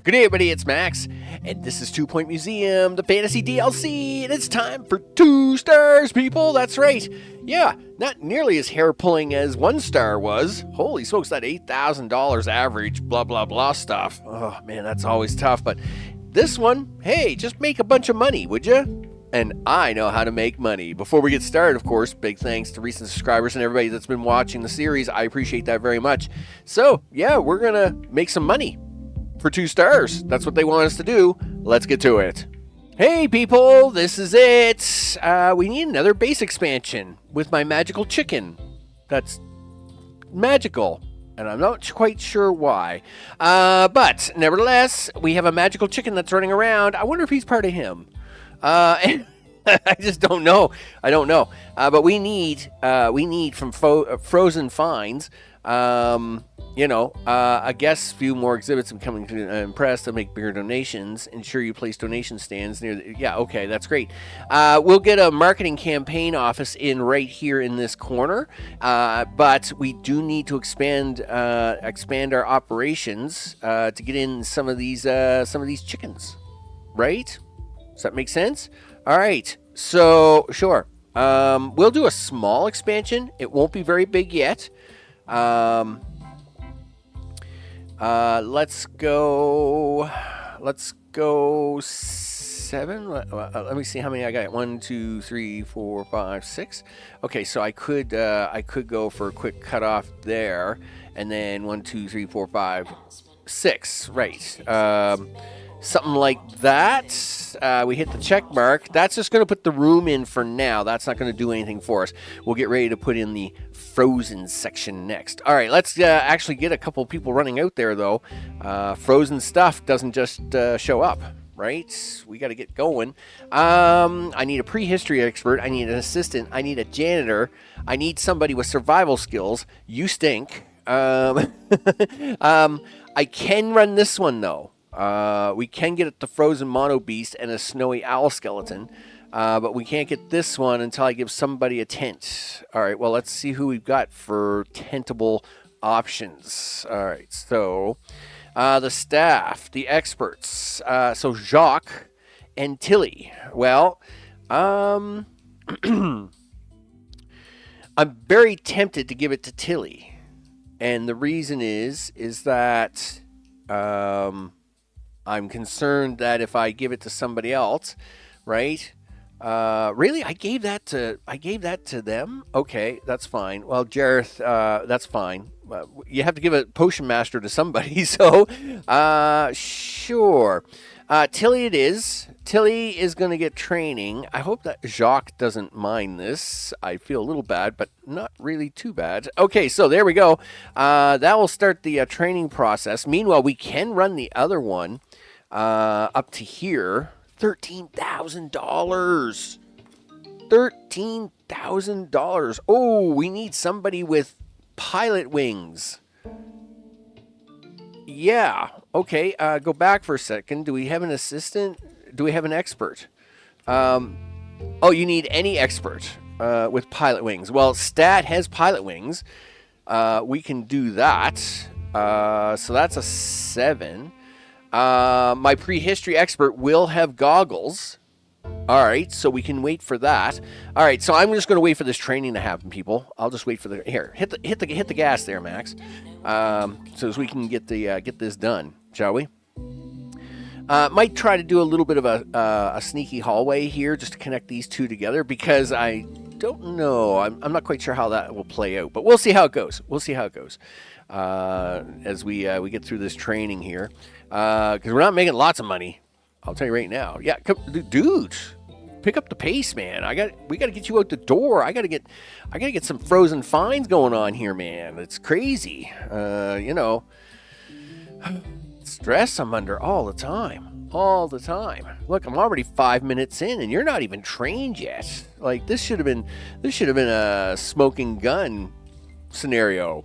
Good day, everybody, it's Max, and this is 2 Point Museum, the fantasy DLC, and it's time for 2 stars, people, that's right. Yeah, not nearly as hair-pulling as 1 star was. Holy smokes, that $8,000 average, blah, blah, blah stuff. Oh, man, that's always tough, but this one, hey, just make a bunch of money, would you? And I know how to make money. Before we get started, of course, big thanks to recent subscribers and everybody that's been watching the series. I appreciate that very much. So, yeah, we're going to make some money. For 2 stars. That's what they want us to do. Let's get to it. Hey people, this is it. We need another base expansion with my magical chicken. That's magical, and I'm not quite sure why. But nevertheless, we have a magical chicken that's running around. I wonder if he's part of him. I just don't know. I don't know. But we need from Frozen Finds. I guess a few more exhibits becoming impressed to make bigger donations. Ensure you place donation stands near yeah, okay, that's great. We'll get a marketing campaign office in right here in this corner. But we do need to expand our operations to get in some of these chickens. Right? Does that make sense? All right. So, sure. We'll do a small expansion. It won't be very big yet. Let's go 7. Let me see how many I got. 1, 2, 3, 4, 5, 6. Okay, so I could go for a quick cutoff there, and then 1, 2, 3, 4, 5, 6. Right. Something like that. We hit the check mark. That's just going to put the room in for now. That's not going to do anything for us. We'll get ready to put in the frozen section next. All right, let's actually get a couple people running out there, though. Frozen stuff doesn't just show up, right? We got to get going. I need a prehistory expert. I need an assistant. I need a janitor. I need somebody with survival skills. You stink. I can run this one, though. We can get the frozen mono beast and a snowy owl skeleton, but we can't get this one until I give somebody a tent. All right, well, let's see who we've got for tentable options. All right, so the staff, the experts, so Jacques and Tilly. Well, I'm very tempted to give it to Tilly, and the reason is that I'm concerned that if I give it to somebody else, right? Really, I gave that to them. Okay, that's fine. Well, Jareth, that's fine. You have to give a potion master to somebody, so sure. Tilly it is. Tilly is going to get training. I hope that Jacques doesn't mind this. I feel a little bad, but not really too bad. Okay, so there we go. That will start the training process. Meanwhile, we can run the other one up to here. $13,000. $13,000. Oh, we need somebody with pilot wings. Yeah. Okay. Go back for a second. Do we have an assistant? Do we have an expert? Oh, you need any expert with pilot wings. Well, Stat has pilot wings. We can do that. So that's a 7. My prehistory expert will have goggles. All right, so we can wait for that. All right, so I'm just going to wait for this training to happen, people. I'll just wait for the here. Hit the gas there, Max. So as we can get this done, shall we? Might try to do a little bit of a sneaky hallway here just to connect these two together because I don't know. I'm not quite sure how that will play out, but we'll see how it goes. As we get through this training here, because we're not making lots of money. I'll tell you right now. Yeah, dude, pick up the pace, man. We got to get you out the door. I got to get some frozen finds going on here, man. It's crazy. Stress I'm under all the time. Look, I'm already 5 minutes in, and you're not even trained yet. Like this should have been a smoking gun scenario.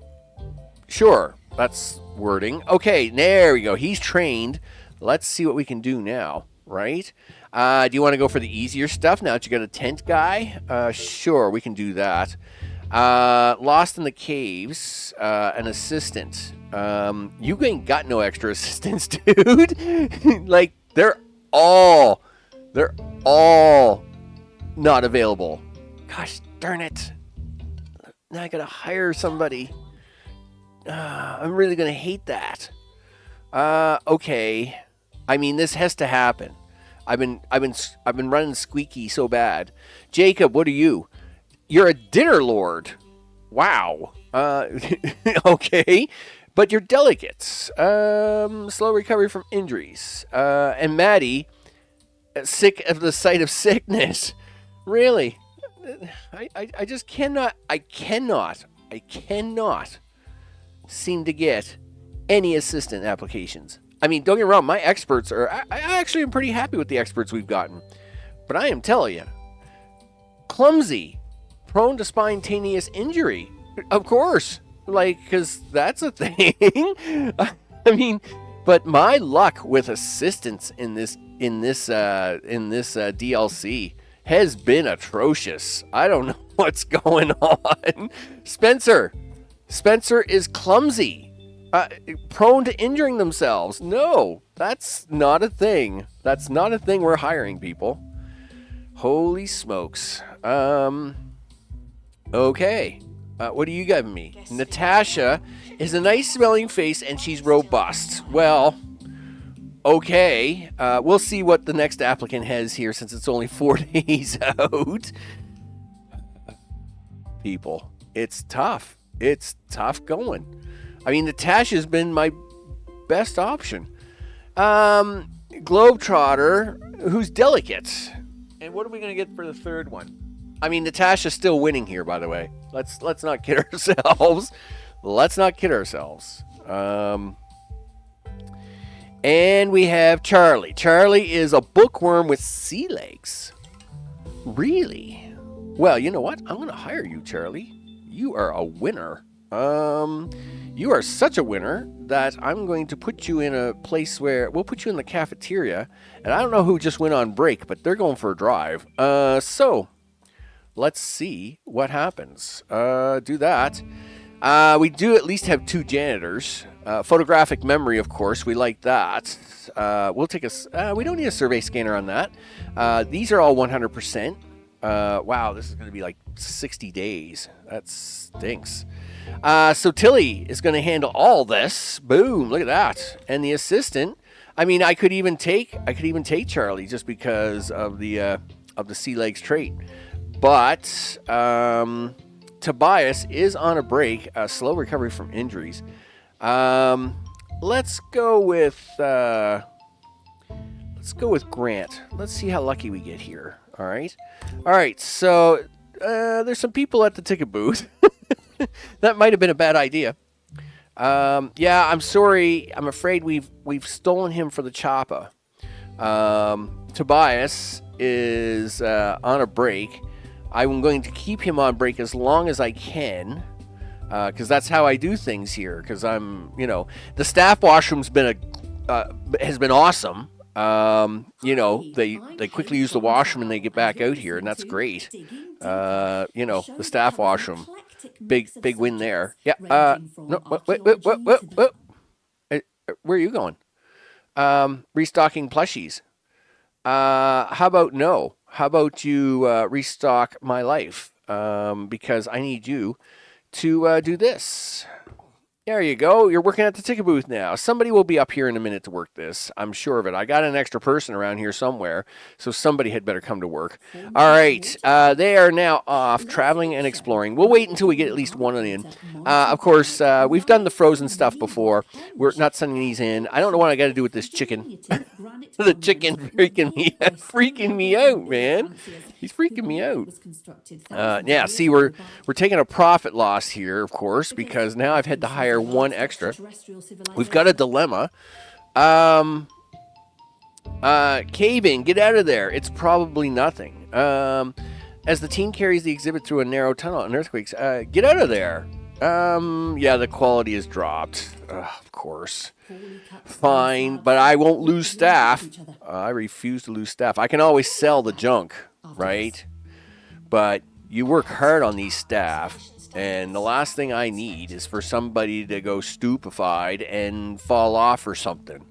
Sure, that's wording. Okay, there we go. He's trained. Let's see what we can do now, right? Do you want to go for the easier stuff now that you got a tent guy? Sure, we can do that. Lost in the caves, an assistant. You ain't got no extra assistants, dude. Like, they're all not available. Gosh darn it. Now I gotta hire somebody. I'm really gonna hate that. Okay. I mean, this has to happen. I've been running squeaky so bad. Jacob, what are you? You're a dinner lord. Wow. Okay. But you're delegates. Slow recovery from injuries. And Maddie, sick of the sight of sickness. Really? I just cannot seem to get any assistant applications. I mean, don't get me wrong, my experts are... I actually am pretty happy with the experts we've gotten. But I am telling you, clumsy, prone to spontaneous injury. Of course. Like, because that's a thing. I mean, but my luck with assistants in this DLC has been atrocious. I don't know what's going on. Spencer is clumsy. Prone to injuring themselves. No, that's not a thing. That's not a thing we're hiring, people. Holy smokes. Okay. What do you got me? Natasha is a nice smelling face and she's robust. Well, okay. We'll see what the next applicant has here since it's only 4 days out. People, it's tough. It's tough going. I mean, Natasha's been my best option. Globetrotter, who's delicate. And what are we going to get for the third one? I mean, Natasha's still winning here, by the way. Let's not kid ourselves. Let's not kid ourselves. And we have Charlie. Charlie is a bookworm with sea legs. Really? Well, you know what? I'm going to hire you, Charlie. You are a winner. You are such a winner that I'm going to put you in a place where we'll put you in the cafeteria. And I don't know who just went on break, but they're going for a drive. So let's see what happens. Do that. We do at least have 2 janitors. Photographic memory, of course. We like that. We'll take a... we don't need a survey scanner on that. These are all 100%. Wow, this is going to be like 60 days. That stinks. So Tilly is going to handle all this. Boom, look at that. And the assistant, I mean, I could even take Charlie just because of the sea legs trait. But Tobias is on a break, slow recovery from injuries. Let's go with Grant. Let's see how lucky we get here. All right. So there's some people at the ticket booth. That might have been a bad idea. Yeah, I'm sorry. I'm afraid we've stolen him for the chopper. Tobias is on a break. I'm going to keep him on break as long as I can, because that's how I do things here. Because the staff washroom's has been awesome. They quickly use the washroom and they get back out here, and that's great. The staff washroom, big win there. Yeah. No. Wait. Where are you going? Restocking plushies. How about no? How about you restock my life? Because I need you to do this. There you go. You're working at the ticket booth now. Somebody will be up here in a minute to work this. I'm sure of it. I got an extra person around here somewhere, so somebody had better come to work. All right. They are now off traveling and exploring. We'll wait until we get at least one in. Of course, we've done the frozen stuff before. We're not sending these in. I don't know what I got to do with this chicken. The chicken freaking me out, man. He's freaking me out. Yeah, see, we're taking a profit loss here, of course, because now I've had to hire one extra. We've got a dilemma. Cave-in, get out of there. It's probably nothing. As the team carries the exhibit through a narrow tunnel and earthquakes, get out of there. Yeah, the quality has dropped. Of course. Fine, but I won't lose staff. I refuse to lose staff. I can always sell the junk, right? But you work hard on these staff. And the last thing I need is for somebody to go stupefied and fall off or something.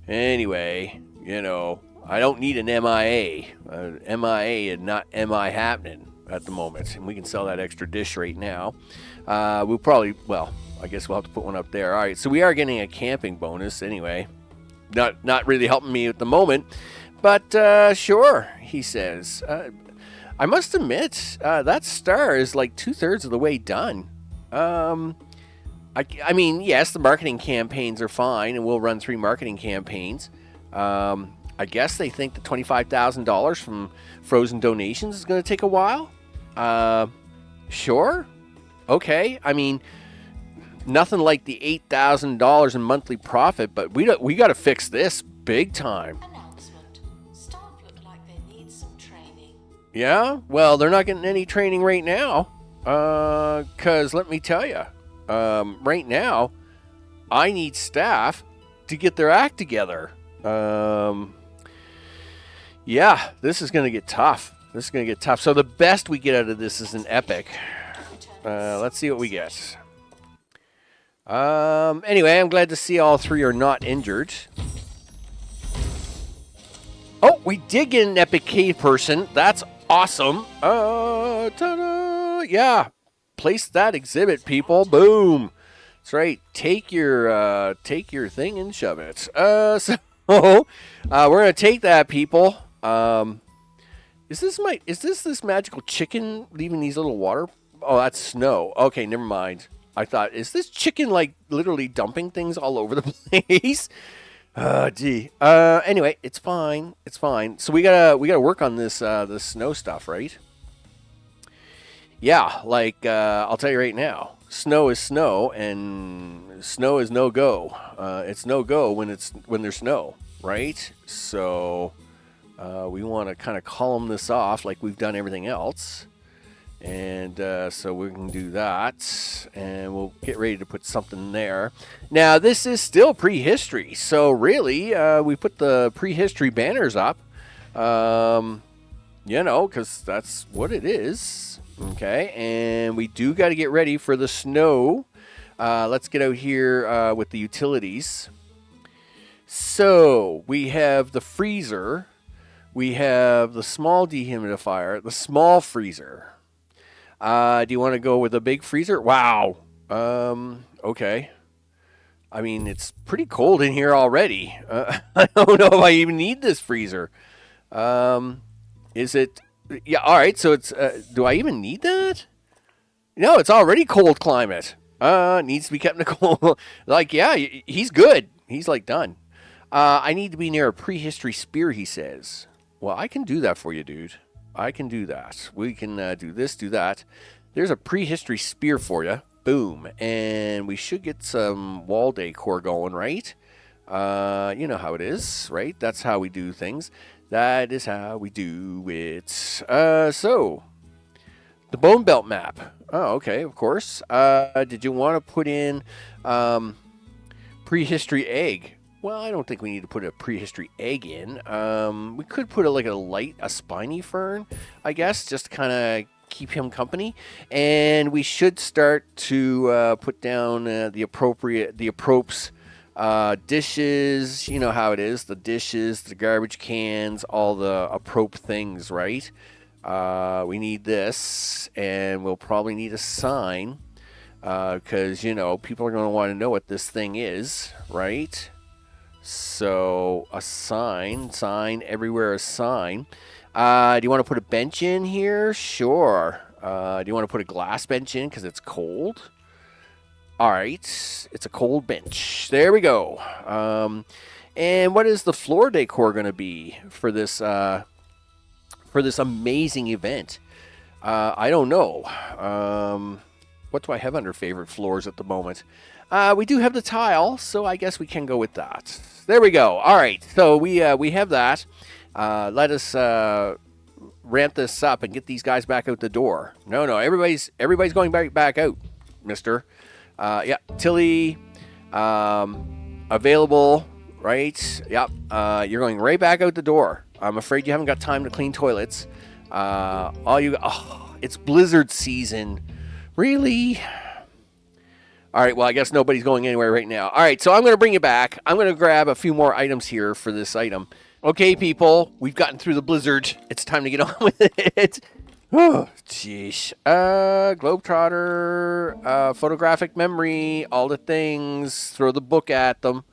Anyway, you know, I don't need an MIA. MIA and not MI happening at the moment. And we can sell that extra dish right now. We'll probably, well, I guess we'll have to put one up there. All right, so we are getting a camping bonus anyway. Not really helping me at the moment. But sure, he says. I must admit, that star is like 2/3 of the way done. I mean, yes, the marketing campaigns are fine, and we'll run 3 marketing campaigns. I guess they think the $25,000 from frozen donations is going to take a while. Sure. Okay. I mean, nothing like the $8,000 in monthly profit, but we got to fix this big time. Announcement. Staff look like they need some training. Yeah? Well, they're not getting any training right now. 'Cause let me tell you, right now, I need staff to get their act together. Yeah, this is going to get tough. So the best we get out of this is an epic. Let's see what we get. Anyway, I'm glad to see all 3 are not injured. Oh, we did get an epic cave person. That's awesome. Ta-da! Yeah. Place that exhibit, people. Boom. That's right. Take your thing and shove it. So we're gonna take that, people. Is this magical chicken leaving these little water? Oh, that's snow. Okay, never mind. I thought, is this chicken like literally dumping things all over the place? Gee. Anyway, it's fine. So we gotta work on this snow stuff, right? Yeah, like I'll tell you right now, snow is snow, and snow is no go. It's no go when there's snow, right? So we want to kind of column this off like we've done everything else. And so we can do that, and we'll get ready to put something there. Now, this is still prehistory, so really, we put the prehistory banners up, you know, because that's what it is. Okay, and we do got to get ready for the snow. Let's get out here with the utilities. So we have the freezer, we have the small dehumidifier, the small freezer. Do you want to go with a big freezer? Wow. Okay. I mean, it's pretty cold in here already. I don't know if I even need this freezer. Is it? Yeah, all right. So it's, do I even need that? No, it's already cold climate. Needs to be kept in a cold. Like, yeah, he's good. He's like done. I need to be near a prehistory spear, he says. Well, I can do that for you, dude. I can do that. We can do this, do that. There's a prehistory spear for you. Boom. And we should get some wall decor going, right? You know how it is, right? That's how we do things. That is how we do it. So, the bone belt map. Oh, okay, of course. Did you want to put in prehistory egg? Well, I don't think we need to put a prehistory egg in. We could put a spiny fern, I guess, just to kind of keep him company. And we should start to put down the appropes dishes. You know how it is, the dishes, the garbage cans, all the apprope things, right? We need this, and we'll probably need a sign because, you know, people are going to want to know what this thing is, right? So a sign everywhere, a sign. Do you want to put a bench in here? Sure. Do you want to put a glass bench in because it's cold? All right, it's a cold bench. There we go. And what is the floor decor going to be for this amazing event? I don't know. What do I have under favorite floors at the moment? We do have the tile, so I guess we can go with that. There we go. All right, so we have that. Let us ramp this up and get these guys back out the door. No, everybody's going back out, mister. Yeah, Tilly, available, right? Yep, you're going right back out the door. I'm afraid you haven't got time to clean toilets. It's blizzard season. Really? All right, well, I guess nobody's going anywhere right now. All right, so I'm going to bring you back. I'm going to grab a few more items here for this item. Okay, people, we've gotten through the blizzard. It's time to get on with it. Oh, jeez. Globetrotter, photographic memory, all the things. Throw the book at them.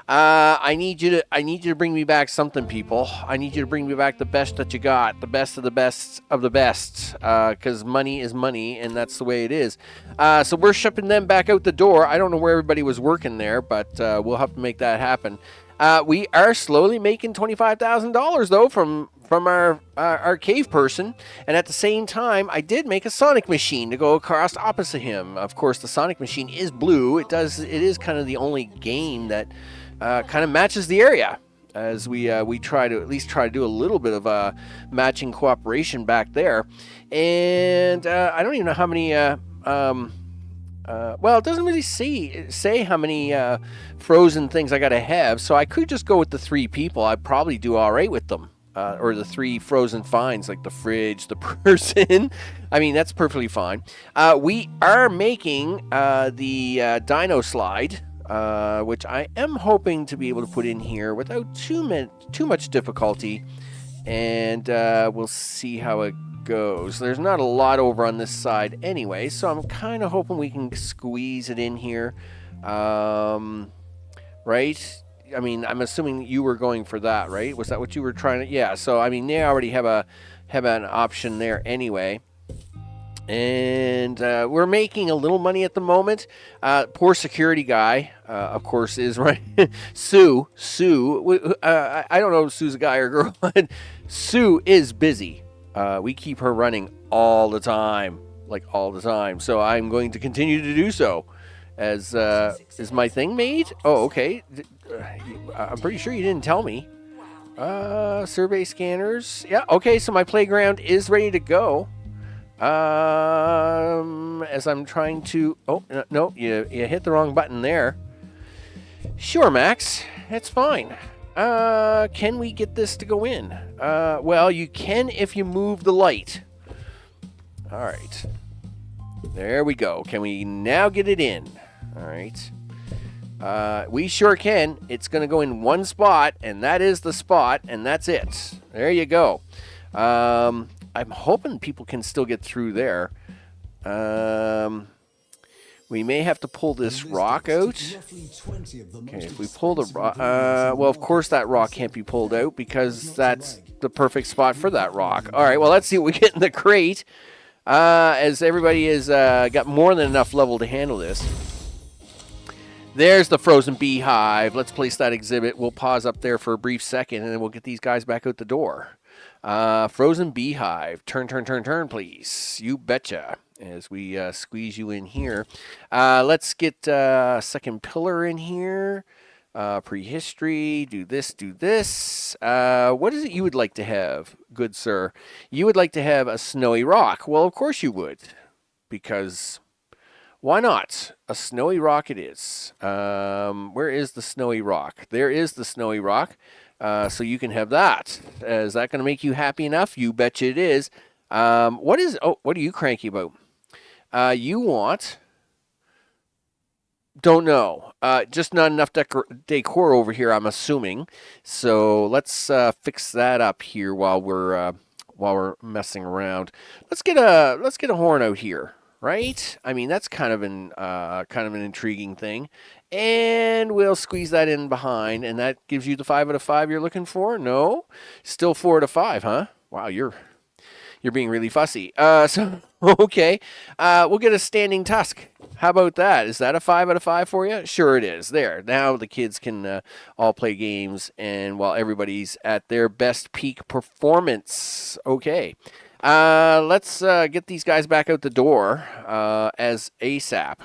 I need you to bring me back something, people. I need you to bring me back the best that you got, the best of the best of the best, because money is money, and that's the way it is. So we're shipping them back out the door. I don't know where everybody was working there, but we'll have to make that happen. We are slowly making $25,000 though from our cave person, and at the same time, I did make a Sonic machine to go across opposite him. Of course, the Sonic machine is blue. It is kind of the only game that kind of matches the area, as we try to do a little bit of matching cooperation back there. And I don't even know how many. Well, it doesn't really say how many frozen things I gotta have, so I could just go with the 3 people. I'd probably do all right with them. Or the 3 frozen finds, like the fridge, the person. I mean, that's perfectly fine. We are making the dino slide, which I am hoping to be able to put in here without too much difficulty. And we'll see how it goes. There's not a lot over on this side anyway, so I'm kind of hoping we can squeeze it in here. Right? I mean, I'm assuming you were going for that, right? Was that what you were trying to? Yeah. So I mean, they already have an option there anyway. And we're making a little money at the moment. Poor security guy, of course, is right. Sue. I don't know if Sue's a guy or a girl, but Sue is busy. We keep her running all the time, So I'm going to continue to do so. Is my thing made? Oh, okay. I'm pretty sure you didn't tell me. Survey scanners. Yeah, okay, so my playground is ready to go. As I'm trying to... Oh, no, you hit the wrong button there. Sure, Max. That's fine. Can we get this to go in? Well, you can if you move the light. All right. There we go. Can we now get it in? All right. We sure can. It's going to go in one spot, and that is the spot, and that's it. There you go. I'm hoping people can still get through there. We may have to pull this rock out. Okay, if we pull the rock... well, of course that rock can't be pulled out because that's the perfect spot for that rock. All right, well, let's see what we get in the crate. As everybody has got more than enough level to handle this. There's the frozen beehive. Let's place that exhibit. We'll pause up there for a brief second, and then we'll get these guys back out the door. Frozen beehive. Turn, please. You betcha. As we squeeze you in here. Let's get second pillar in here. Prehistory. Do this. What is it you would like to have, good sir? You would like to have a snowy rock. Well, of course you would. Because... why not? A snowy rock it is. Where is the snowy rock? There is the snowy rock. So you can have that. Is that going to make you happy enough? You betcha it is. What are you cranky about? You want... don't know. Just not enough decor over here, I'm assuming. So let's fix that up here while we're messing around. Let's get a horn out here. Right? I mean, that's kind of an intriguing thing. And we'll squeeze that in behind, and that gives you the 5 out of 5 you're looking for? No? Still 4 out of 5, huh? Wow, you're being really fussy. So okay. We'll get a standing tusk. How about that? Is that a 5 out of 5 for you? Sure it is. There. Now the kids can all play games, and while everybody's at their best peak performance. Okay. Let's get these guys back out the door as ASAP.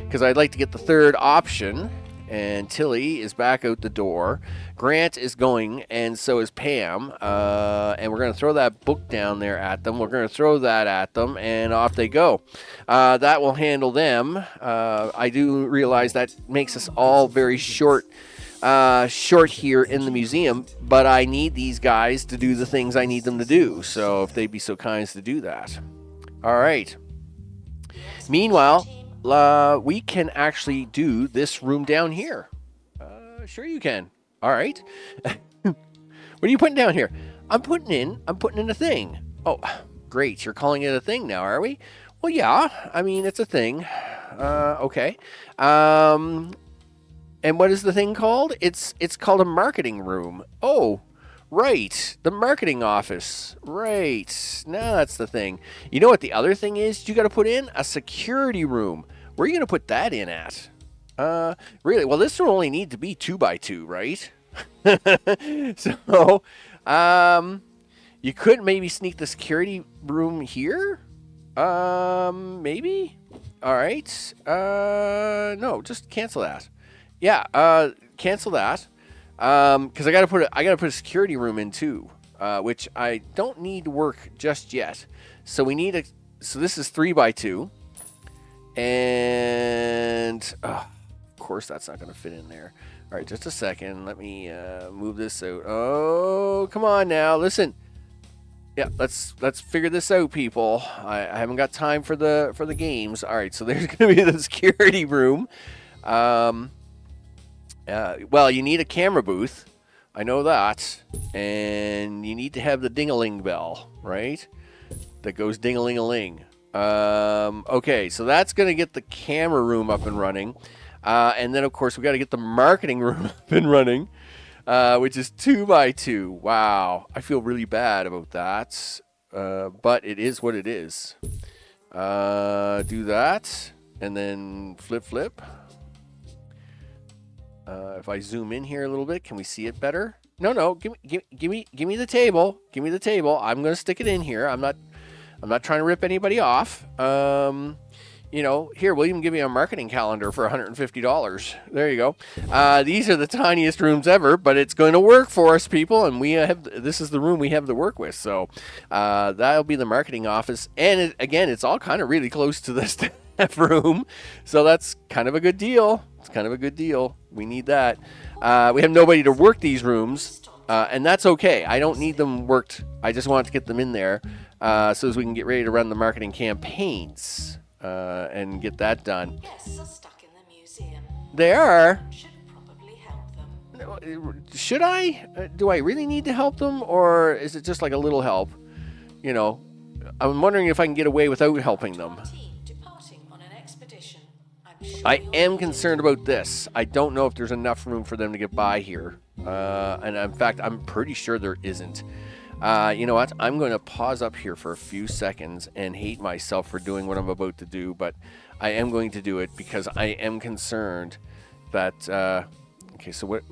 Because I'd like to get the third option. And Tilly is back out the door. Grant is going, and so is Pam. And we're going to throw that book down there at them. We're going to throw that at them, and off they go. That will handle them. I do realize that makes us all very short here in the museum, but I need these guys to do the things I need them to do. So if they'd be so kind as to do that. All right. Meanwhile, we can actually do this room down here. Sure you can. All right. What are you putting down here? I'm putting in a thing. Oh, great. You're calling it a thing now, are we? Well, yeah. I mean, it's a thing. Okay. And what is the thing called? It's called a marketing room. Oh, right. The marketing office. Right. Now that's the thing. You know what the other thing is? You got to put in a security room. Where are you going to put that in at? Really? Well, this will only need to be 2 by 2, right? So, you could maybe sneak the security room here? Maybe? All right. No, just cancel that. Yeah, cancel that. Because I gotta put a security room in too, which I don't need to work just yet. So we need so this is 3 by 2. And, of course that's not gonna fit in there. All right, just a second. Let me move this out. Oh, come on now. Listen. Yeah, let's figure this out, people. I haven't got time for the games. All right, so there's going to be the security room. Well, you need a camera booth. I know that. And you need to have the ding-a-ling bell, right? That goes ding-a-ling-a-ling. Okay, so that's going to get the camera room up and running. And then, of course, we got to get the marketing room up and running, which is 2 by 2. Wow, I feel really bad about that, but it is what it is. Do that, and then flip. If I zoom in here a little bit, can we see it better? No, give me the table. Give me the table. I'm gonna stick it in here. I'm not trying to rip anybody off. Here, William, give me a marketing calendar for $150. There you go. These are the tiniest rooms ever, but it's going to work for us, people, and this is the room we have to work with. So that'll be the marketing office, and it's all kind of really close to the staff room, so that's kind of a good deal. It's kind of a good deal. We need that. We have nobody to work these rooms, and that's okay. I don't need them worked. I just want to get them in there so as we can get ready to run the marketing campaigns. And get that done. Guests are stuck in the museum. They are. Should probably help them. Should I? Do I really need to help them, or is it just like a little help? I'm wondering if I can get away without helping them. Team departing on an expedition. I'm sure I am concerned about this. I don't know if there's enough room for them to get by here. And in fact, I'm pretty sure there isn't. You know what? I'm going to pause up here for a few seconds and hate myself for doing what I'm about to do, but I am going to do it because I am concerned that... okay, so what...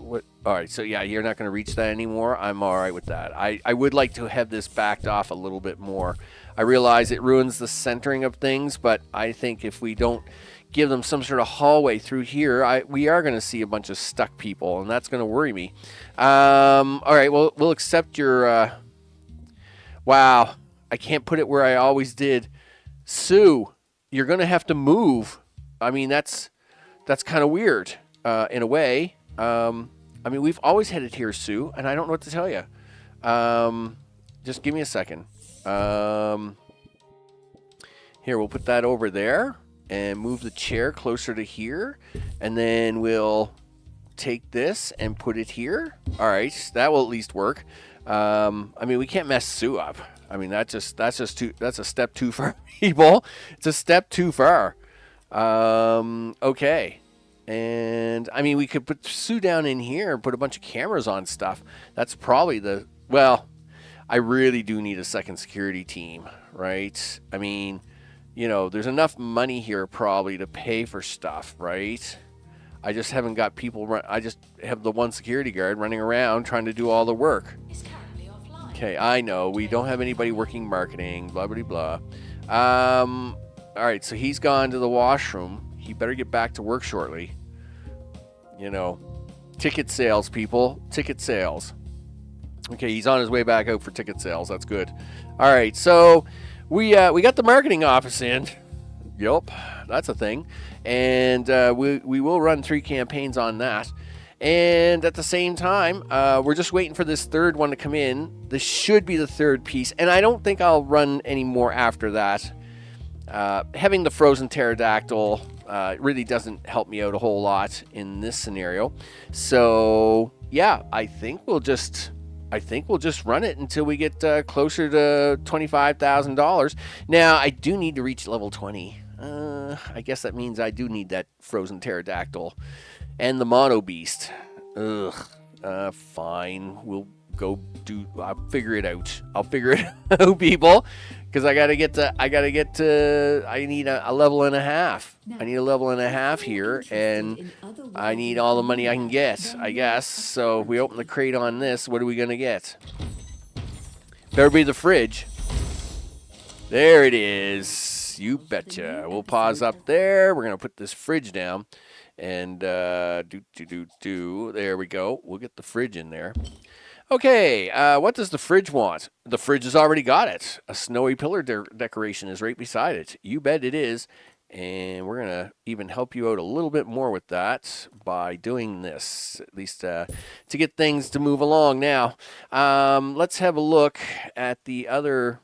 All right, so yeah, you're not going to reach that anymore. I'm all right with that. I would like to have this backed off a little bit more. I realize it ruins the centering of things, but I think if we don't give them some sort of hallway through here, we are going to see a bunch of stuck people, and that's going to worry me. All right, well, we'll accept your... Wow, I can't put it where I always did. Sue, you're going to have to move. I mean, that's kind of weird in a way. I mean, we've always had it here, Sue, and I don't know what to tell you. Just give me a second. Here, we'll put that over there and move the chair closer to here, and then we'll take this and put it here. All right, that will at least work. I mean, we can't mess Sue up. I mean, that's a step too far, people. It's a step too far. Okay. And I mean, we could put Sue down in here and put a bunch of cameras on stuff. That's probably I really do need a second security team, right? I mean, there's enough money here probably to pay for stuff, right? I just haven't got people I just have the one security guard running around trying to do all the work. It's currently offline. Okay, I know. We don't have anybody working marketing, blah, blah, blah. All right, so he's gone to the washroom. He better get back to work shortly. Ticket sales, people. Ticket sales. Okay, he's on his way back out for ticket sales. That's good. All right, so we got the marketing office in. Yup, that's a thing. And we will run 3 campaigns on that. And at the same time, we're just waiting for this third one to come in. This should be the third piece. And I don't think I'll run any more after that. Having the frozen pterodactyl really doesn't help me out a whole lot in this scenario. So yeah, I think we'll just run it until we get closer to $25,000. Now I do need to reach level 20. I guess that means I do need that frozen pterodactyl and the mono beast. Ugh. Fine. We'll go do. I'll figure it out. I'll figure it out, people. Because I need a level and a half. I need a level and a half here, and I need all the money I can get, I guess. So if we open the crate on this, what are we going to get? Better be the fridge. There it is. You betcha. We'll pause up there. We're going to put this fridge down. And there we go. We'll get the fridge in there. Okay, what does the fridge want? The fridge has already got it. A snowy pillar decoration is right beside it. You bet it is. And we're going to even help you out a little bit more with that by doing this, at least to get things to move along. Now, let's have a look at the other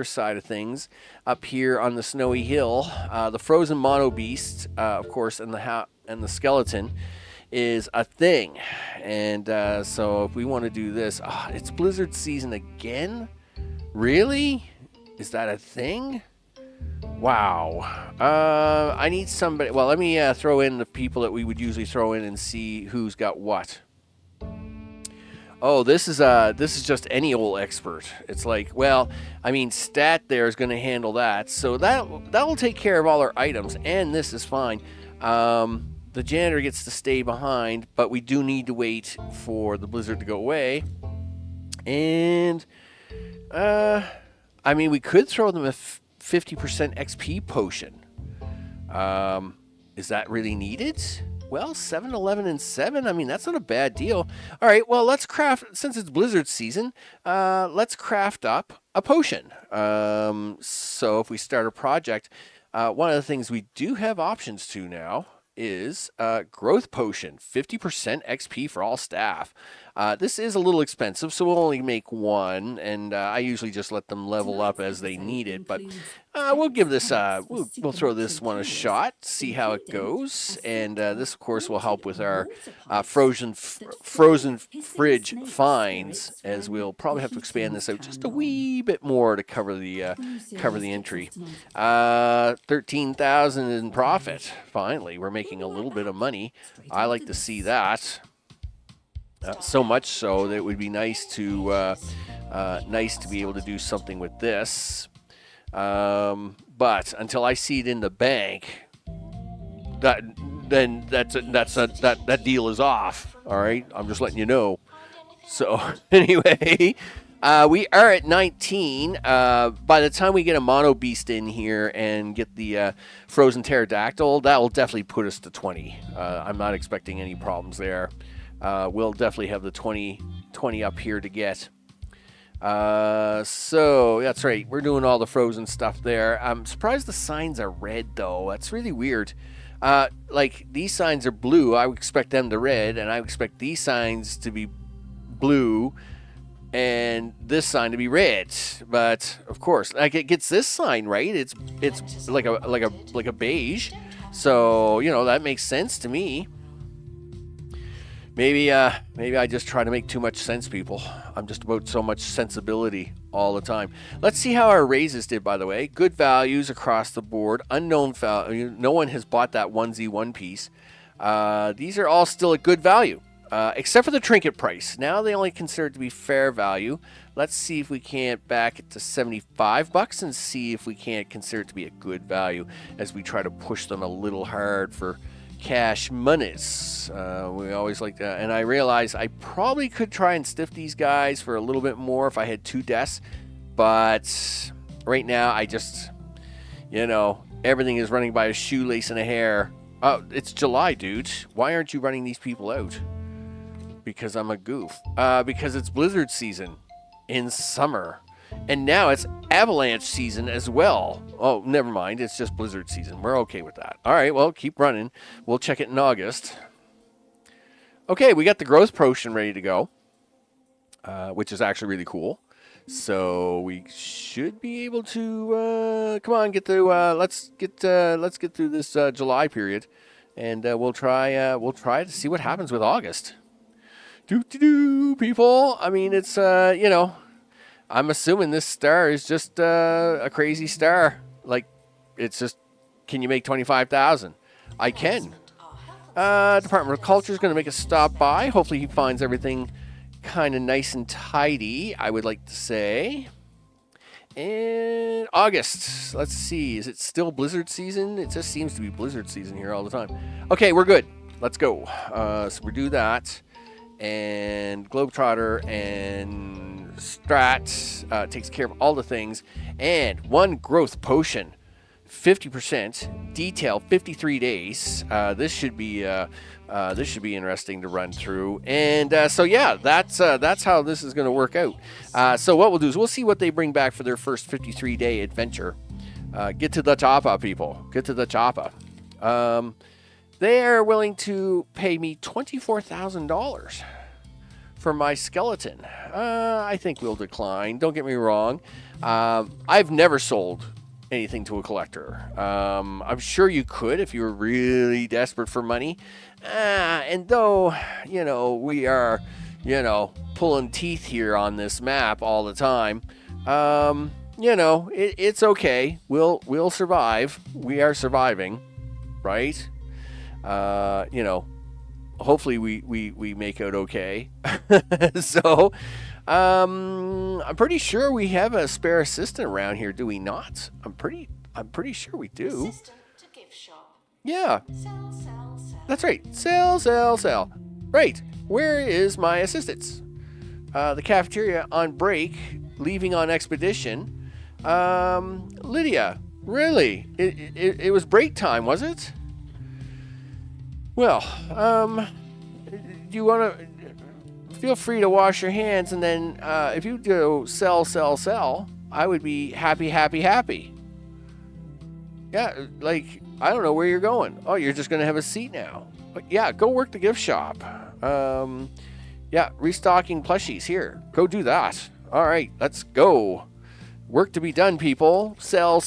side of things up here on the snowy hill. The frozen mono beast, of course, and the skeleton is a thing. And so if we want to do this, it's blizzard season again? Really? Is that a thing? Wow. I need somebody. Well, let me throw in the people that we would usually throw in and see who's got what. Oh, this is just any old expert. It's like, well, I mean, stat there is going to handle that, so that will take care of all our items, and this is fine. The janitor gets to stay behind, but we do need to wait for the blizzard to go away. And I mean, we could throw them a 50% XP potion. Is that really needed? Well, 7, 11, and 7, I mean, that's not a bad deal. All right, well, let's craft, since it's blizzard season, let's craft up a potion. So if we start a project, one of the things we do have options to now is growth potion, 50% XP for all staff. This is a little expensive, so we'll only make one, and I usually just let them level up as they need it, but we'll give this, we'll throw this one a shot, see how it goes, and this, of course, will help with our frozen fridge finds, as we'll probably have to expand this out just a wee bit more to cover the entry. 13,000 in profit. Finally, we're making a little bit of money. I like to see that. So much so that it would be nice to be able to do something with this. But until I see it in the bank, that deal is off. All right, I'm just letting you know. So anyway, we are at 19. By the time we get a mono beast in here and get the frozen pterodactyl, that will definitely put us to 20. I'm not expecting any problems there. We'll definitely have the 20 up here to get. So that's right. We're doing all the frozen stuff there. I'm surprised the signs are red though. That's really weird. Like these signs are blue. I would expect them to red, and I would expect these signs to be blue and this sign to be red. But of course, like it gets this sign right. It's like a beige. So, you know, that makes sense to me. Maybe I just try to make too much sense, people. I'm just about so much sensibility all the time. Let's see how our raises did, by the way. Good values across the board. Unknown value. No one has bought that onesie one piece. These are all still at good value, except for the trinket price. Now they only consider it to be fair value. Let's see if we can't back it to $75 and see if we can't consider it to be a good value as we try to push them a little hard for cash monies. We always like that, and I realize I probably could try and stiff these guys for a little bit more if I had 2 deaths, but right now I just, you know, everything is running by a shoelace and a hair. Oh, it's July, dude. Why aren't you running these people out? Because I'm a goof. Because it's blizzard season in summer. And now it's avalanche season as well. Oh, never mind. It's just blizzard season. We're okay with that. All right, well, keep running. We'll check it in August. Okay, we got the growth potion ready to go, which is actually really cool. So we should be able to come on, get through. Let's get through this July period, and we'll try to see what happens with August. People. I mean, it's I'm assuming this star is just a crazy star. Like, it's just, can you make 25,000? I can. Department of Culture is going to make a stop by. Hopefully he finds everything kind of nice and tidy, I would like to say. And August. Let's see. Is it still blizzard season? It just seems to be blizzard season here all the time. Okay, we're good. Let's go. So we do that. And Globetrotter and Strat takes care of all the things. And one growth potion. 50% detail, 53 days. This should be interesting to run through. And so yeah, that's how this is going to work out. So what we'll do is we'll see what they bring back for their first 53-day adventure. Get to the choppa, people. Get to the choppa. They are willing to pay me $24,000 for my skeleton. I think we'll decline. Don't get me wrong. I've never sold anything to a collector. I'm sure you could if you were really desperate for money. And though, we are, pulling teeth here on this map all the time, it's okay. We'll survive. We are surviving, right? Hopefully we make out okay. So, I'm pretty sure we have a spare assistant around here, do we not? I'm pretty sure we do. Assistant to gift shop. Yeah. Sell, sell, sell. That's right. Sell. Right. Where is my assistants? The cafeteria on break, leaving on expedition. Lydia, really? It was break time, was it? Well, do you want to feel free to wash your hands, and then if you do sell, I would be happy. Yeah, like, I don't know where you're going. Oh, you're just going to have a seat now. But yeah, go work the gift shop. Yeah, restocking plushies. Here, go do that. All right, let's go. Work to be done, people. Sell.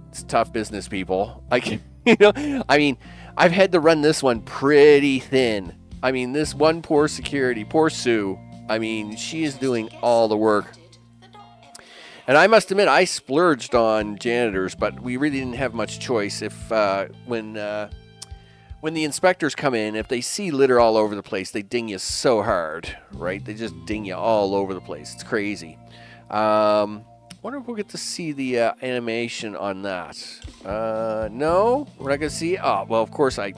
It's tough business, people. I've had to run this one pretty thin. I mean, this one poor security, poor Sue. I mean, she is doing all the work. And I must admit, I splurged on janitors, but we really didn't have much choice. If when the inspectors come in, if they see litter all over the place, they ding you so hard, right? They just ding you all over the place. It's crazy. Wonder if we'll get to see the animation on that. No, we're not going to see it. Oh, well, of course I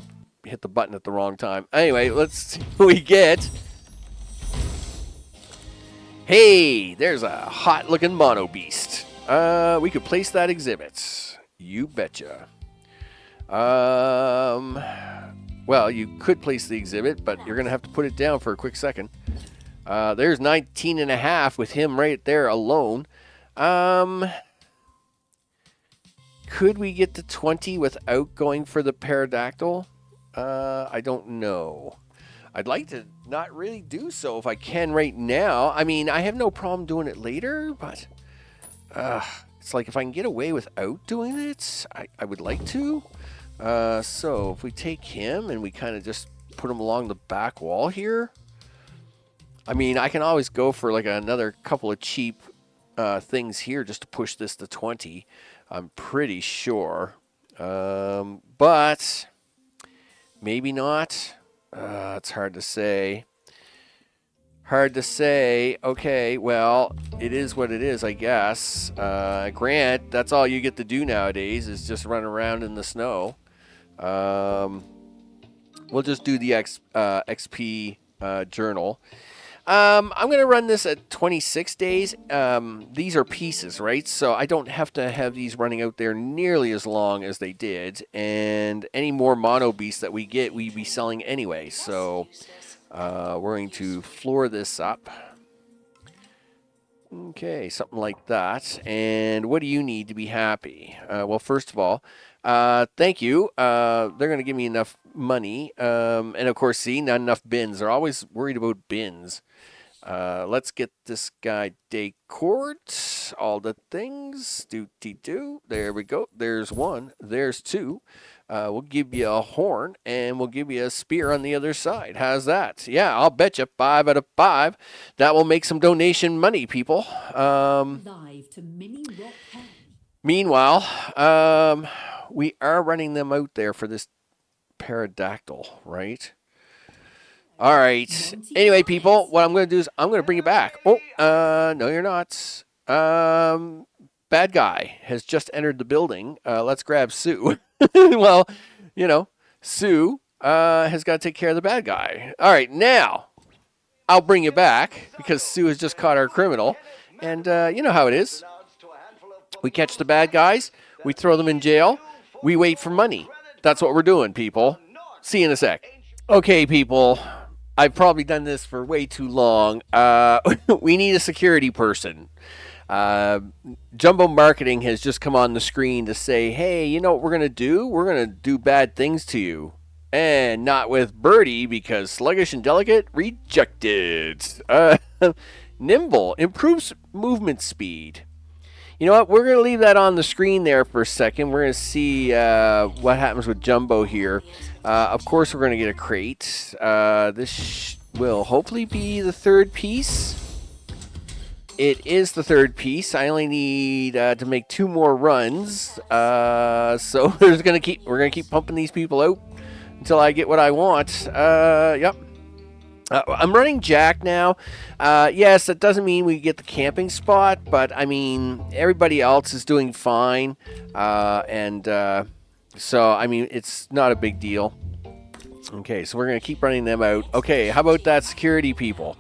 hit the button at the wrong time. Anyway, let's see what we get. Hey, there's a hot-looking mono beast. We could place that exhibit. You betcha. Well, you could place the exhibit, but you're going to have to put it down for a quick second. There's 19.5 with him right there alone. Could we get to 20 without going for the pterodactyl? I don't know. I'd like to not really do so if I can right now. I mean, I have no problem doing it later, but it's like if I can get away without doing it, I would like to. So if we take him and we kind of just put him along the back wall here, I mean, I can always go for like another couple of cheap things here just to push this to 20. I'm pretty sure. But maybe not. It's hard to say. Okay, well, it is what it is, I guess. Grant, that's all you get to do nowadays is just run around in the snow. We'll just do the XP journal. I'm going to run this at 26 days. These are pieces, right? So I don't have to have these running out there nearly as long as they did. And any more mono beasts that we get, we'd be selling anyway. So we're going to floor this up. Okay, something like that. And what do you need to be happy? Well, first of all, thank you. They're going to give me enough money. And of course, see, not enough bins. They're always worried about bins. Let's get this guy decored. All the things. Do. There we go. There's one. There's two. We'll give you a horn, and we'll give you a spear on the other side. How's that? Yeah, I'll bet you 5 out of 5. That will make some donation money, people. Live to Mini Rock Town. Meanwhile, we are running them out there for this pterodactyl, right? All right. Anyway, people, what I'm going to do is I'm going to bring it back. Oh, no, you're not. Bad guy has just entered the building. Let's grab Sue. Well, you know, Sue has got to take care of the bad guy. All right, now I'll bring you back because Sue has just caught our criminal. And you know how it is. We catch the bad guys. We throw them in jail. We wait for money. That's what we're doing, people. See you in a sec. Okay, people. I've probably done this for way too long. We need a security person. Jumbo Marketing has just come on the screen to say, hey, you know what we're going to do? We're going to do bad things to you. And not with Birdie because sluggish and delicate, rejected. Nimble, improves movement speed. You know what? We're going to leave that on the screen there for a second. We're going to see what happens with Jumbo here. Of course, we're going to get a crate. This will hopefully be the third piece. It is the third piece. I only need to make 2 more runs. So we're going to keep pumping these people out until I get what I want. Yep. I'm running Jack now. Yes, that doesn't mean we get the camping spot, but I mean, everybody else is doing fine. So, I mean, it's not a big deal. Okay, so we're going to keep running them out. Okay, how about that security people?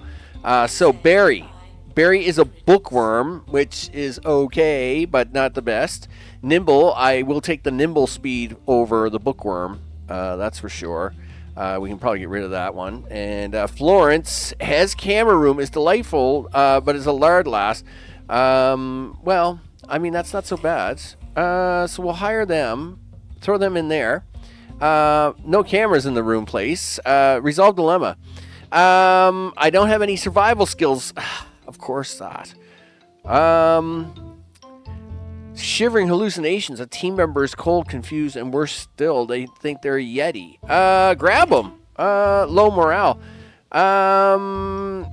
So, Barry. Barry is a bookworm, which is okay, but not the best. Nimble, I will take the nimble speed over the bookworm. That's for sure. We can probably get rid of that one. And Florence has camera room. Is delightful, but is a lard lass. Well, I mean, that's not so bad. So we'll hire them. Throw them in there. No cameras in the room place. Resolve dilemma. I don't have any survival skills. Of course not. Shivering hallucinations. A team member is cold, confused, and worse still, they think they're a Yeti. Grab them. Low morale.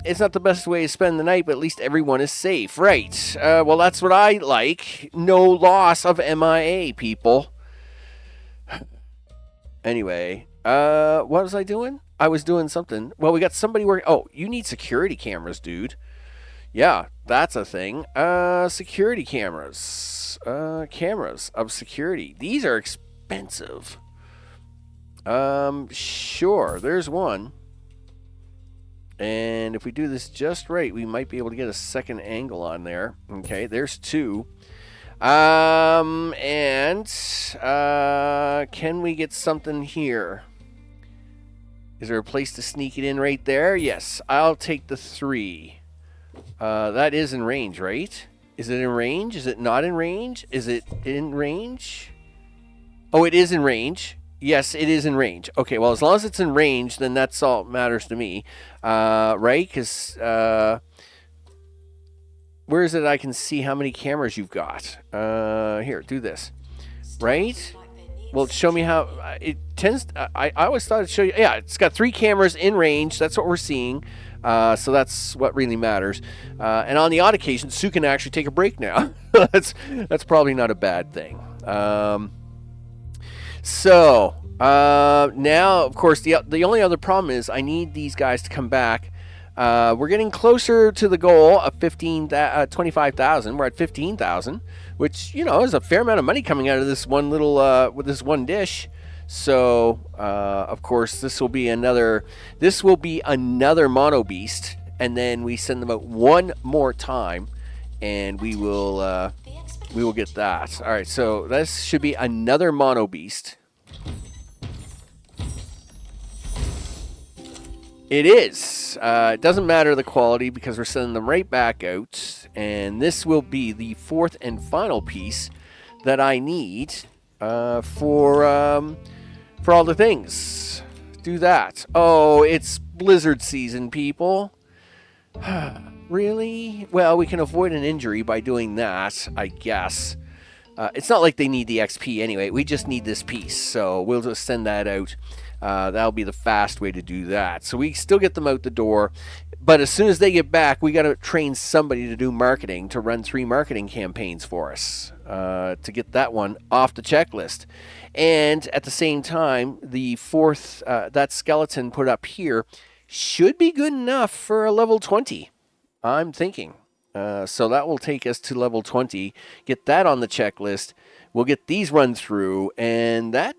It's not the best way to spend the night, but at least everyone is safe. Right. Well, that's what I like. No loss of MIA, people. Anyway, what was I doing? I was doing something. Well, we got somebody working. Oh, you need security cameras, dude. Yeah, that's a thing. Security cameras. Cameras of security. These are expensive. Sure, there's one. And if we do this just right, we might be able to get a second angle on there. Okay, there's 2. Can we get something here? Is there a place to sneak it in right there? Yes, I'll take the 3. That is in range, right? Is it in range? Is it not in range? Is it in range? Oh, it is in range. Yes, it is in range. Okay, well, as long as it's in range, then that's all that matters to me. Right? Because, where is it I can see how many cameras you've got? Here, do this. Right? Well, show me how... It tends... I always thought it'd show you... Yeah, it's got 3 cameras in range. That's what we're seeing. So that's what really matters. And on the odd occasion, Sue can actually take a break now. that's probably not a bad thing. Now, of course, the only other problem is I need these guys to come back. We're getting closer to the goal of 25,000. We're at 15,000, which, you know, is a fair amount of money coming out of this one little, with this one dish. So, of course, this will be another mono beast, and then we send them out one more time, and we will get that. All right, so this should be another mono beast. It is. It doesn't matter the quality because we're sending them right back out, and this will be the 4th and final piece that I need for all the things. Do that. Oh, it's blizzard season, people. Really? Well, we can avoid an injury by doing that, I guess. It's not like they need the XP anyway. We just need this piece, so we'll just send that out. That'll be the fast way to do that. So we still get them out the door, but as soon as they get back, we got to train somebody to do marketing, to run 3 marketing campaigns for us, to get that one off the checklist. And at the same time, the 4th, that skeleton put up here, should be good enough for a level 20, I'm thinking. So that will take us to level 20, get that on the checklist. We'll get these run through, and that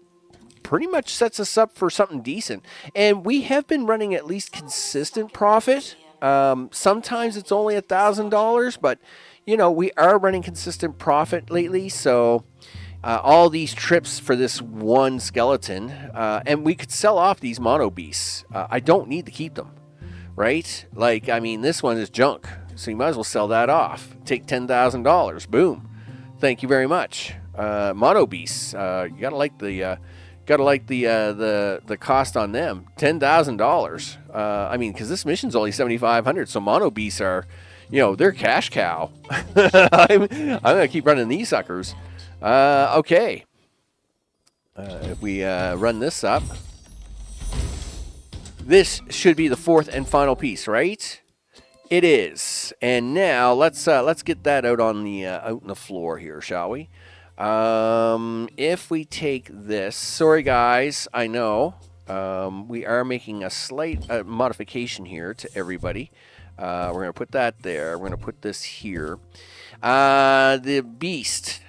pretty much sets us up for something decent. And we have been running at least consistent profit. Sometimes it's only $1,000, but, you know, we are running consistent profit lately. So all these trips for this one skeleton, and we could sell off these mono beasts. I don't need to keep them, right? Like, I mean, this one is junk. So you might as well sell that off. Take $10,000. Boom. Thank you very much. Mono beasts. You gotta like the cost on them. $10,000. I mean, because this mission's only 7,500. So mono beasts are, you know, they're cash cow. I'm gonna keep running these suckers. Okay. If we run this up, this should be the 4th and final piece, right? It is. And now let's get that out on the out on the floor here, shall we? If we take this, sorry guys, I know we are making a slight modification here to everybody. We're gonna put that there. We're gonna put this here. The beast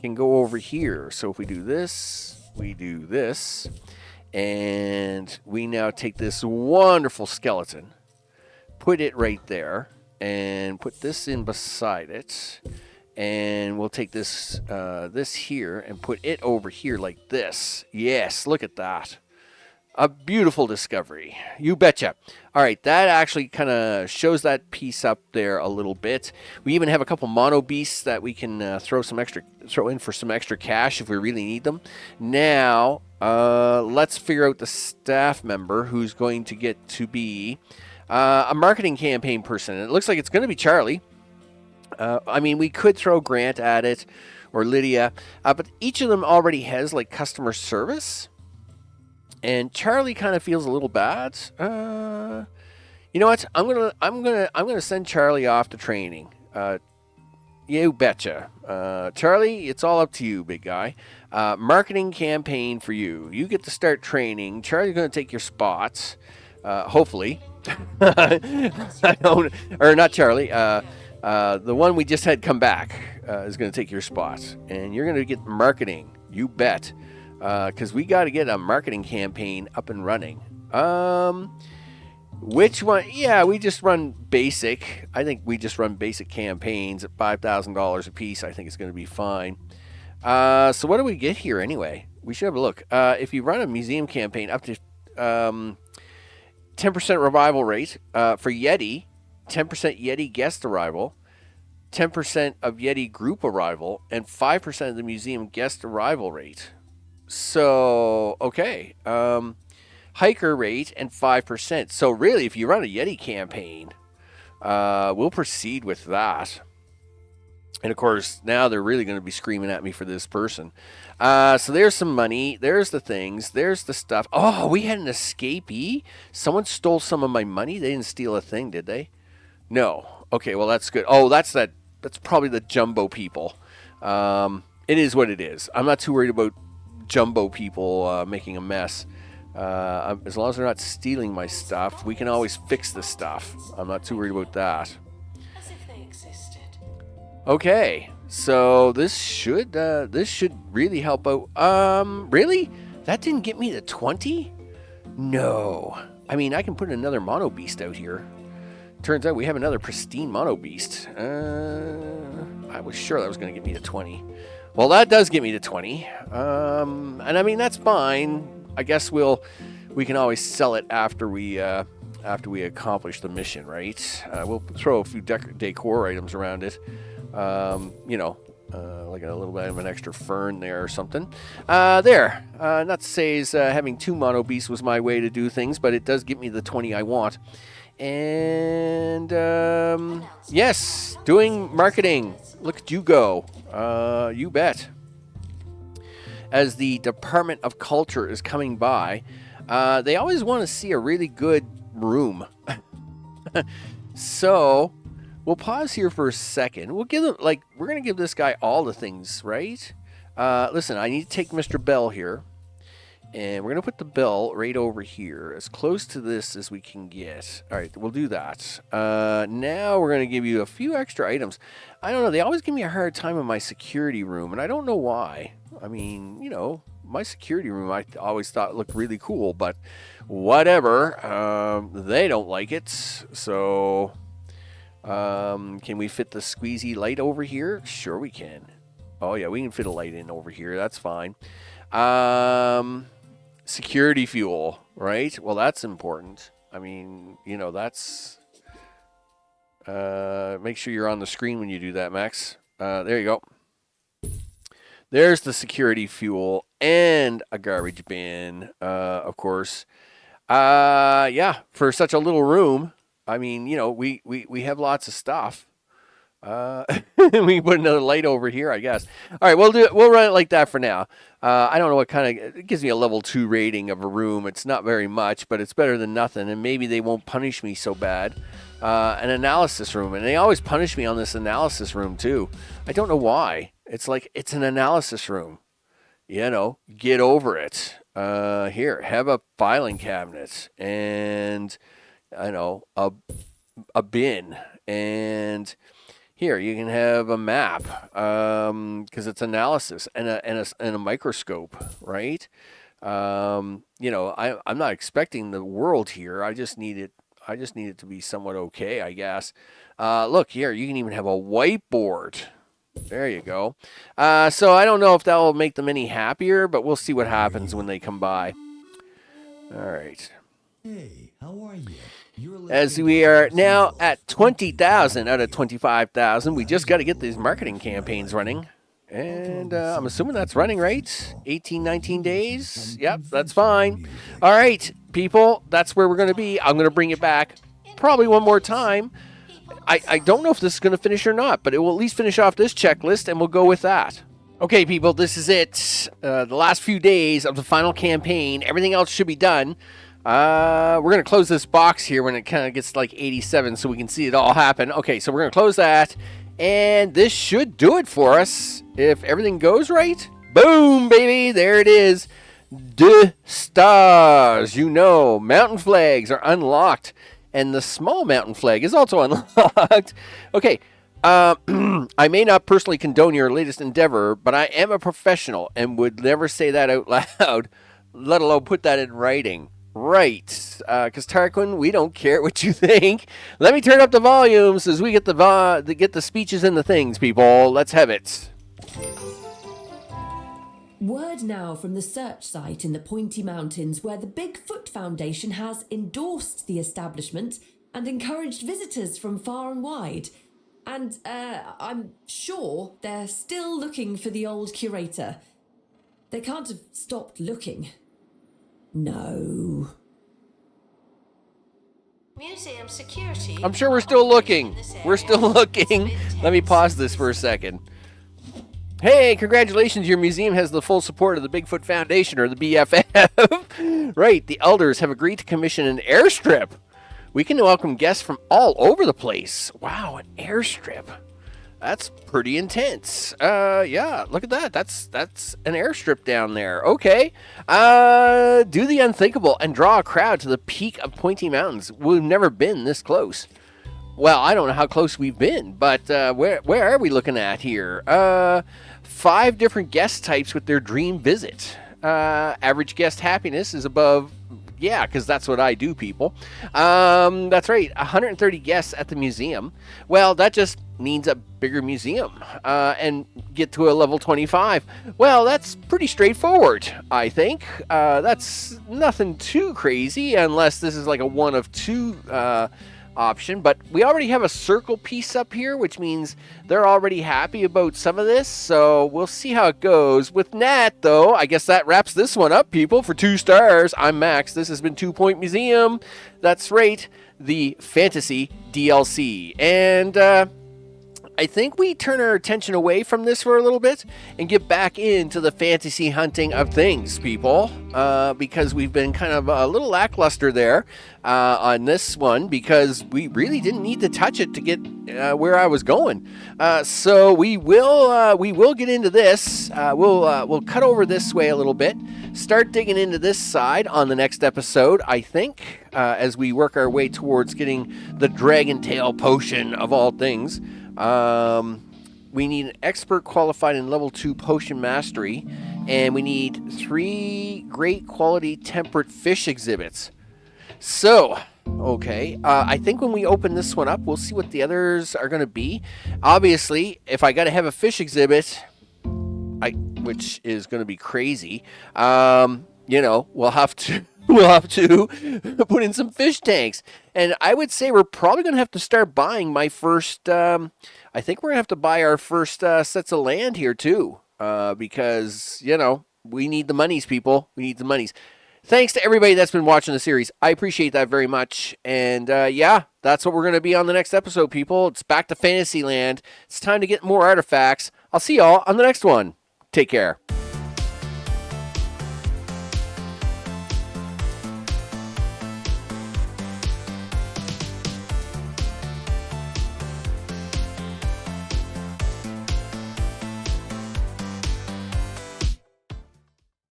can go over here. So if we do this, and we now take this wonderful skeleton, put it right there, and put this in beside it, and we'll take this this here and put it over here like this. Yes, look at that. A beautiful discovery. You betcha. All right, that actually kind of shows that piece up there a little bit. We even have a couple mono beasts that we can throw in for some extra cash if we really need them. Now, let's figure out the staff member who's going to get to be a marketing campaign person. It looks like it's going to be Charlie. I mean, we could throw Grant at it or Lydia, but each of them already has like customer service, and Charlie kind of feels a little bad. You know what? I'm gonna send Charlie off to training. You betcha. Charlie, it's all up to you, big guy. Marketing campaign for you. You get to start training. Charlie's gonna take your spots. Hopefully. I don't, or not Charlie. The one we just had come back is going to take your spot, and you're going to get marketing. You bet, because we got to get a marketing campaign up and running. Which one? Yeah, we just run basic. I think we just run basic campaigns at $5,000 a piece. I think it's going to be fine. So what do we get here anyway? We should have a look. If you run a museum campaign up to 10% revival rate for Yeti, 10% Yeti guest arrival, 10% of Yeti group arrival, and 5% of the museum guest arrival rate. So, okay. Hiker rate and 5%. So really, if you run a Yeti campaign, we'll proceed with that. And of course, now they're really going to be screaming at me for this person. So there's some money. There's the things. There's the stuff. Oh, we had an escapee. Someone stole some of my money. They didn't steal a thing, did they? No. Okay, well, that's good. Oh, that's probably the jumbo people. It is what it is. I'm not too worried about jumbo people making a mess. As long as they're not stealing my stuff, we can always fix the stuff. I'm not too worried about that. As if they existed. Okay, so this should really help out. Really? That didn't get me to 20? No. I mean, I can put another mono beast out here. Turns out we have another pristine mono beast. I was sure that was going to get me to 20. Well, that does get me to 20. And I mean, that's fine. I guess we can always sell it after we accomplish the mission, right? We'll throw a few decor items around it. Like a little bit of an extra fern there or something. There. Not to say having two mono beasts was my way to do things, but it does give me the 20 I want. And yes, doing marketing. Look at you go. You bet. As the Department of Culture is coming by, they always want to see a really good room. So we'll pause here for a second. We'll give them, we're going to give this guy all the things, right? Listen, I need to take Mr. Bell here. And we're going to put the bell right over here, as close to this as we can get. All right, we'll do that. Now we're going to give you a few extra items. I don't know, they always give me a hard time in my security room, and I don't know why. I mean, you know, my security room I always thought looked really cool, but whatever. They don't like it. So, can we fit the squeezy light over here? Sure we can. Oh, yeah, we can fit a light in over here. That's fine. Security fuel, right? Well, that's important. I mean, you know, that's... make sure you're on the screen when you do that, Max. There you go. There's the security fuel and a garbage bin, of course. Yeah, for such a little room, I mean, you know, we have lots of stuff. We can put another light over here, I guess. All right, we'll run it like that for now. I don't know what kind of... It gives me a level 2 rating of a room. It's not very much, but it's better than nothing, and maybe they won't punish me so bad. An analysis room, and they always punish me on this analysis room, too. I don't know why. It's like, it's an analysis room. You know, get over it. Here, have a filing cabinet, and, I know, a bin, and... Here, you can have a map, because it's analysis, and a microscope, right? You know, I'm not expecting the world here. I just need it to be somewhat okay, I guess. Look here, you can even have a whiteboard. There you go. So I don't know if that will make them any happier, but we'll see what happens when they come by. All right. Hey, how are you? As we are now at 20,000 out of 25,000, we just got to get these marketing campaigns running. And I'm assuming that's running, right? 18, 19 days? Yep, that's fine. All right, people, that's where we're going to be. I'm going to bring it back probably one more time. I don't know if this is going to finish or not, but it will at least finish off this checklist, and we'll go with that. Okay, people, this is it. The last few days of the final campaign. Everything else should be done. We're going to close this box here when it kind of gets like 87 so we can see it all happen. Okay, so we're going to close that. And this should do it for us if everything goes right. Boom, baby. There it is. The stars. You know, mountain flags are unlocked. And the small mountain flag is also unlocked. Okay. I may not personally condone your latest endeavor, but I am a professional and would never say that out loud, let alone put that in writing. Right, because Tarquin, we don't care what you think. Let me turn up the volumes as we get the speeches and the things, people. Let's have it. Word now from the search site in the Pointy Mountains, where the Bigfoot Foundation has endorsed the establishment and encouraged visitors from far and wide. And I'm sure they're still looking for the old curator. They can't have stopped looking. No. Museum security. I'm sure we're still looking. We're still looking. Let me pause this for a second. Hey, congratulations. Your museum has the full support of the Bigfoot Foundation, or the BFF. Right, the elders have agreed to commission an airstrip. We can welcome guests from all over the place. Wow, an airstrip. That's pretty intense. Yeah, look at that. That's an airstrip down there. Okay. Do the unthinkable and draw a crowd to the peak of Pointy Mountains. We've never been this close. Well, I don't know how close we've been, but where are we looking at here? 5 different guest types with their dream visit. Average guest happiness is above... Yeah, because that's what I do, people. That's right, 130 guests at the museum. Well, that just means a bigger museum and get to a level 25. Well, that's pretty straightforward, I think. That's nothing too crazy, unless this is like a one of two option, but we already have a circle piece up here, which means they're already happy about some of this, so we'll see how it goes. With Nat, though, I guess that wraps this one up, people, for 2 stars. I'm Max. This has been 2 Point Museum. That's right, the Fantasy DLC. And I think we turn our attention away from this for a little bit and get back into the fantasy hunting of things, people, because we've been kind of a little lackluster there on this one, because we really didn't need to touch it to get where I was going. So we will get into this. We'll cut over this way a little bit, start digging into this side on the next episode, I think, as we work our way towards getting the Dragon Tail Potion of all things. We need an expert qualified in level 2 potion mastery, and we need 3 great quality temperate fish exhibits. So, okay, I think when we open this one up, we'll see what the others are going to be. Obviously, if I got to have a fish exhibit, which is going to be crazy, we'll have to put in some fish tanks. And I would say we're probably going to have to start buying my first, I think we're going to have to buy our first sets of land here too. Because, we need the monies, people. We need the monies. Thanks to everybody that's been watching the series. I appreciate that very much. And that's what we're going to be on the next episode, people. It's back to Fantasyland. It's time to get more artifacts. I'll see y'all on the next one. Take care.